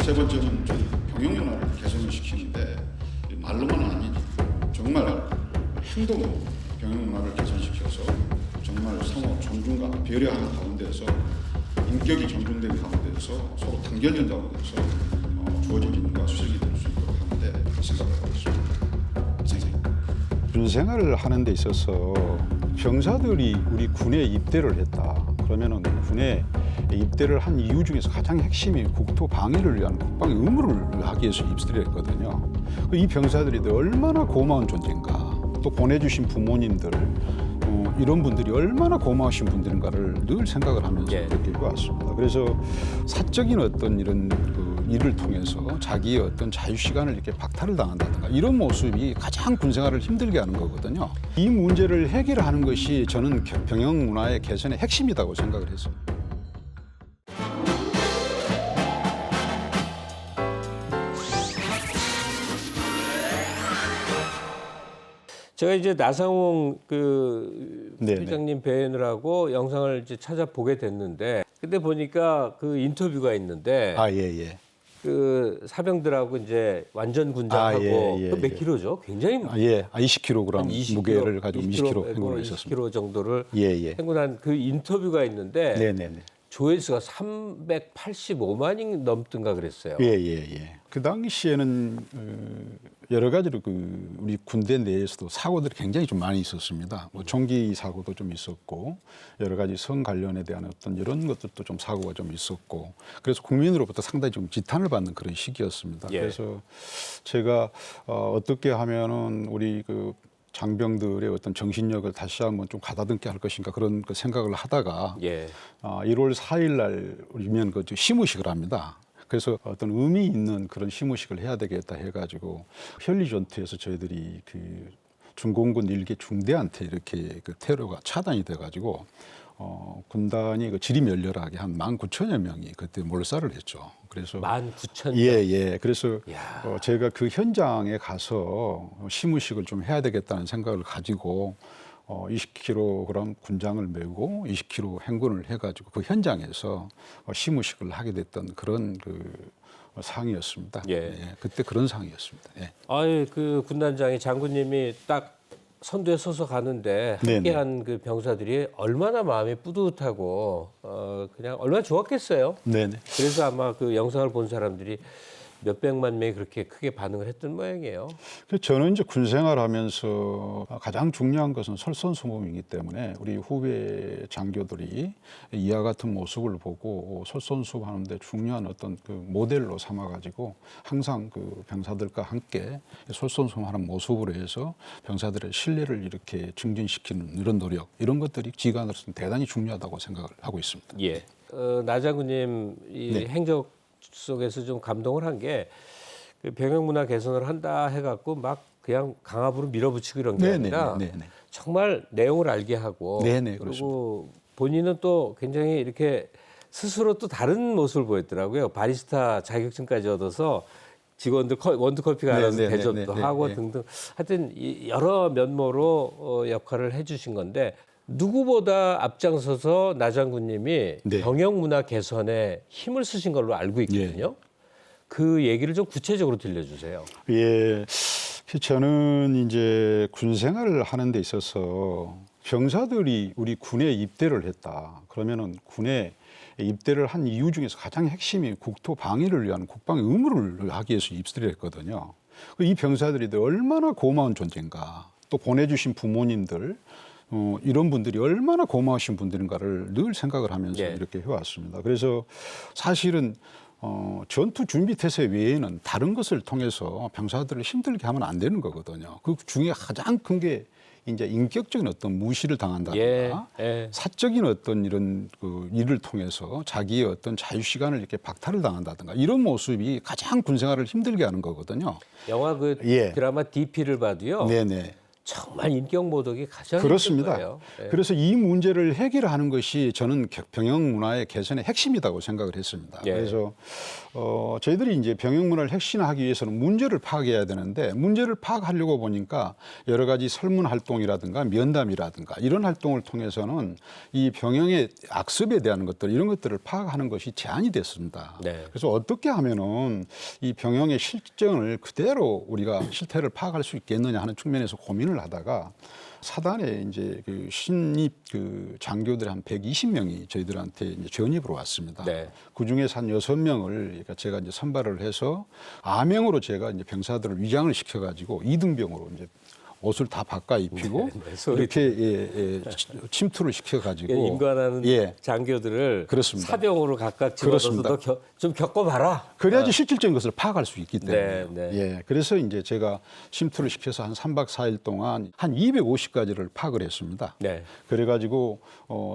세 번째는 좀 병영 문화를 개선을 시키는데 말로만 아니지 정말 행동으로 병영 문화를 개선시켜서 정말 상호 존중과 배려하는 가운데서 인격이 존중되는 가운데서 서로 단결된 가운데서 주어진 임무가 수행이 될 수 있도록 하는데 생각을 하고 있습니다. 선생님. 군 생활을 하는 데 있어서 병사들이 우리 군에 입대를 했다. 그러면은 군에 입대를 한 이유 중에서 가장 핵심이 국토 방위를 위한 국방의 의무를 하기 위해서 입대를 했거든요. 이 병사들이 얼마나 고마운 존재인가. 또 보내주신 부모님들 이런 분들이 얼마나 고마우신 분들인가를 늘 생각을 하면서 이렇게 해왔습니다. 그래서 사적인 어떤 이런 일을 통해서 자기의 어떤 자유 시간을 이렇게 박탈을 당한다든가 이런 모습이 가장 군 생활을 힘들게 하는 거거든요. 이 문제를 해결하는 것이 저는 병영 문화의 개선의 핵심이라고 생각을 했어요. 제가 이제 나상홍 네네. 회장님 뵈느라고 영상을 이제 찾아보게 됐는데, 근데 보니까 그 인터뷰가 있는데, 예. 그 사병들하고 이제 완전 군장하고 예. 그 몇 킬로죠? 굉장히 20kg 한 20kg, 무게를 가지고 20kg, 20kg 행군을 했었습니다. 20kg 정도를 예. 행군한 그 인터뷰가 있는데, 네네네. 조회수가 385만이 넘던가 그랬어요. 예. 그 당시에는 여러 가지로 우리 군대 내에서도 사고들이 굉장히 좀 많이 있었습니다. 뭐 총기 사고도 좀 있었고 여러 가지 성 관련에 대한 어떤 이런 것들도 좀 사고가 좀 있었고 그래서 국민으로부터 상당히 좀 지탄을 받는 그런 시기였습니다. 그래서 제가 어떻게 하면은 우리 장병들의 어떤 정신력을 다시 한번 좀 가다듬게 할 것인가 그런 생각을 하다가 1월 4일 날이면 시무식을 합니다. 그래서 어떤 의미 있는 그런 시무식을 해야 되겠다 해가지고 현리전투에서 저희들이 중공군 일개 중대한테 이렇게 테러가 차단이 돼가지고 군단이 지리멸렬하게 한 19,000여 명이 그때 몰살을 했죠. 그래서 19,000명. 예. 그래서 제가 그 현장에 가서 시무식을 좀 해야 되겠다는 생각을 가지고 20kg 군장을 메고 20kg 행군을 해가지고 그 현장에서 시무식을 하게 됐던 그런 상이었습니다. 그때 그런 상이었습니다. 아유, 그 군단장이 장군님이 딱 선두에 서서 가는데 함께한 그 병사들이 얼마나 마음이 뿌듯하고 그냥 얼마나 좋았겠어요. 네네. 그래서 아마 그 영상을 본 사람들이 몇백만 명이 그렇게 크게 반응을 했던 모양이에요. 저는 이제 군 생활하면서 가장 중요한 것은 솔선수범이기 때문에 우리 후배 장교들이 이와 같은 모습을 보고 솔선수범하는데 중요한 어떤 모델로 삼아가지고 항상 병사들과 함께 솔선수범하는 모습으로 해서 병사들의 신뢰를 이렇게 증진시키는 이런 노력 이런 것들이 지휘관으로서는 대단히 중요하다고 생각을 하고 있습니다. 나 장군님 이 행적 속에서 좀 감동을 한 게 병영 문화 개선을 한다 해갖고 막 그냥 강압으로 밀어붙이고 이런 게 아니라 정말 내용을 알게 하고 그리고 본인은 또 굉장히 이렇게 스스로 또 다른 모습을 보였더라고요. 바리스타 자격증까지 얻어서 직원들 원두커피가 알아서 대접도 하고 등등 하여튼 여러 면모로 역할을 해주신 건데 누구보다 앞장서서 나 장군님이 병영 문화 개선에 힘을 쓰신 걸로 알고 있거든요. 그 얘기를 좀 구체적으로 들려주세요. 저는 이제 군 생활을 하는 데 있어서 병사들이 우리 군에 입대를 했다. 그러면은 군에 입대를 한 이유 중에서 가장 핵심이 국토 방위를 위한 국방의 의무를 하기 위해서 입대를 했거든요. 이 병사들이 얼마나 고마운 존재인가. 또 보내주신 부모님들 이런 분들이 얼마나 고마우신 분들인가를 늘 생각을 하면서 이렇게 해왔습니다. 그래서 사실은 전투 준비 태세 외에는 다른 것을 통해서 병사들을 힘들게 하면 안 되는 거거든요. 그 중에 가장 큰 게 이제 인격적인 어떤 무시를 당한다든가 사적인 어떤 이런 일을 통해서 자기의 어떤 자유 시간을 이렇게 박탈을 당한다든가 이런 모습이 가장 군 생활을 힘들게 하는 거거든요. 영화 드라마 DP를 봐도요. 정말 인격 모독이 가장 그렇습니다. 힘든 거예요. 예. 그래서 이 문제를 해결하는 것이 저는 병영 문화의 개선의 핵심이라고 생각을 했습니다. 예. 그래서 저희들이 이제 병영 문화를 혁신하기 위해서는 문제를 파악해야 되는데 문제를 파악하려고 보니까 여러 가지 설문 활동이라든가 면담이라든가 이런 활동을 통해서는 이 병영의 악습에 대한 것들 이런 것들을 파악하는 것이 제한이 됐습니다. 네. 그래서 어떻게 하면은 이 병영의 실정을 그대로 우리가 실태를 파악할 수 있겠느냐 하는 측면에서 고민을 하다가 사단에 이제 그 신입 그 장교들이 한 120명이 저희들한테 이제 전입으로 왔습니다. 네. 그 중에서 한 6명을 그러니까 제가 이제 선발을 해서 아명으로 제가 이제 병사들을 위장을 시켜가지고 이등병으로 이제 옷을 다 바꿔 입히고 이렇게 침투를 시켜가지고 임관하는 예. 장교들을 그렇습니다. 사병으로 각각 집어넣어서 너 좀 겪어봐라. 그래야지 실질적인 것을 파악할 수 있기 때문에. 네, 네. 예. 그래서 이제 제가 침투를 시켜서 한 3박 4일 동안 한 250가지를 파악을 했습니다. 네. 그래가지고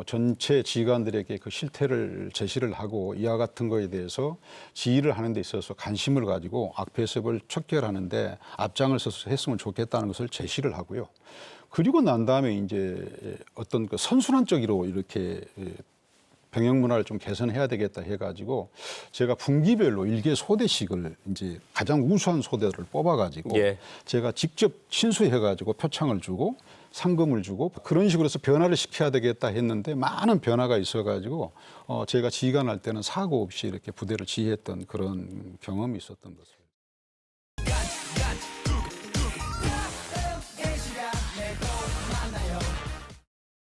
전체 지휘관들에게 그 실태를 제시를 하고 이와 같은 거에 대해서 지휘를 하는 데 있어서 관심을 가지고 악폐습을 척결하는데 앞장을 서서 했으면 좋겠다는 것을 제시를 하고요. 그리고 난 다음에 이제 어떤 그 선순환적으로 이렇게 병영 문화를 좀 개선해야 되겠다 해가지고 제가 분기별로 일개 소대씩을 이제 가장 우수한 소대를 뽑아가지고 예. 제가 직접 친수해가지고 표창을 주고 상금을 주고 그런 식으로 해서 변화를 시켜야 되겠다 했는데 많은 변화가 있어가지고 제가 지휘관 할 때는 사고 없이 이렇게 부대를 지휘했던 그런 경험이 있었던 것입니다.